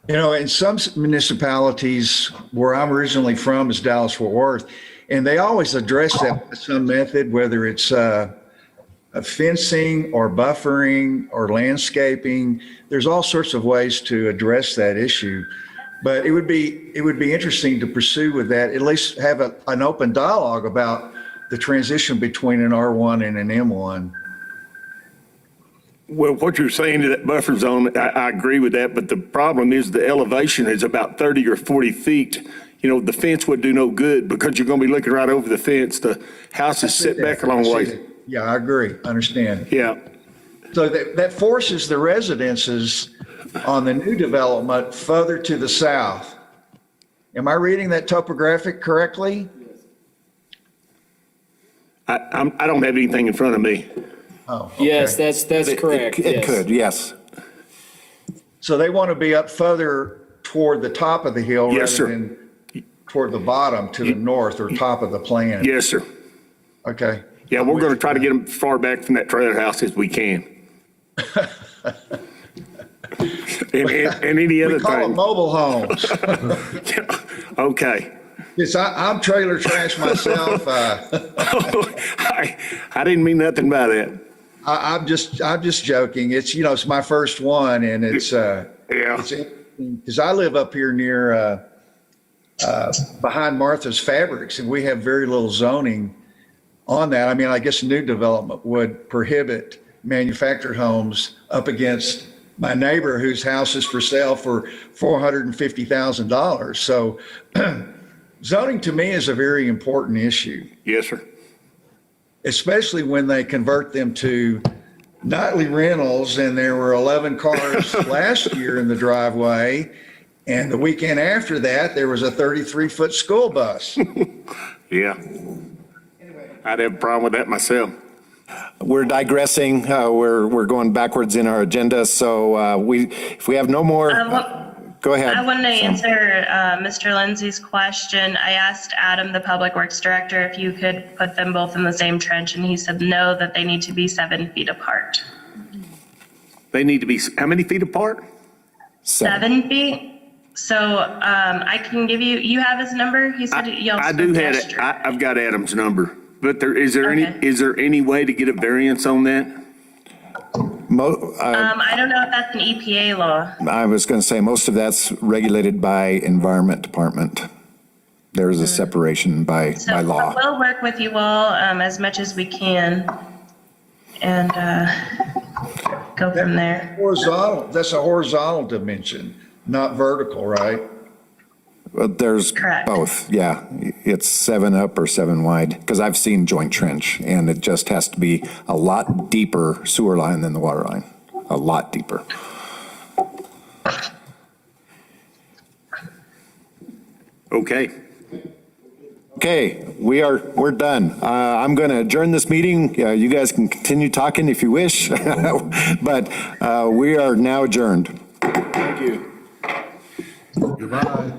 You know, in some municipalities, where I'm originally from is Dallas-Fort Worth, and they always address that with some method, whether it's a fencing or buffering or landscaping. There's all sorts of ways to address that issue. But it would be interesting to pursue with that, at least have an open dialogue about the transition between an R1 and an M1. Well, what you're saying to that buffer zone, I agree with that, but the problem is the elevation is about 30 or 40 feet. You know, the fence would do no good because you're going to be looking right over the fence. The house is set back a long way. Yeah, I agree. I understand. Yeah. So that forces the residences on the new development further to the south. Am I reading that topographic correctly? I don't have anything in front of me. Oh, okay. Yes, that's correct. It yes. could, yes. So they want to be up further toward the top of the hill Yes, rather sir. than toward the bottom to the north or top of the plan. Yes, sir. Okay. Yeah, we're going to try to get them far back from that trailer house as we can. and any other We call them thing. mobile homes. Okay. Yes, I'm trailer trash myself. I didn't mean nothing by that. I'm just joking. It's, you know, it's my first one, and it's because I live up here near behind Martha's Fabrics, and we have very little zoning on that. I mean, I guess new development would prohibit manufactured homes up against my neighbor whose house is for sale for $450,000. So zoning to me is a very important issue. Yes, sir. Especially when they convert them to nightly rentals, and there were 11 cars last year in the driveway, and the weekend after that, there was a 33-foot school bus. Yeah. I'd have a problem with that myself. We're digressing. We're going backwards in our agenda. So if we have no more, go ahead. I wanted to answer Mr. Lindsay's question. I asked Adam, the Public Works Director, if you could put them both in the same trench, and he said no, that they need to be 7 feet apart. They need to be how many feet apart? 7 feet? So I can give you have his number? He said y'all I do spoke have it. yesterday. I've got Adam's number. But is there any way to get a variance on that? I don't know if that's an EPA law. I was going to say most of that's regulated by Environment Department. There's a separation by law. We'll work with you all as much as we can and go from there. Horizontal, that's a horizontal dimension, not vertical, right? There's both, yeah. It's 7 up or 7 wide, because I've seen joint trench, and it just has to be a lot deeper sewer line than the water line, a lot deeper. Okay. Okay, we're done. I'm going to adjourn this meeting. You guys can continue talking if you wish, but we are now adjourned. Thank you. Goodbye.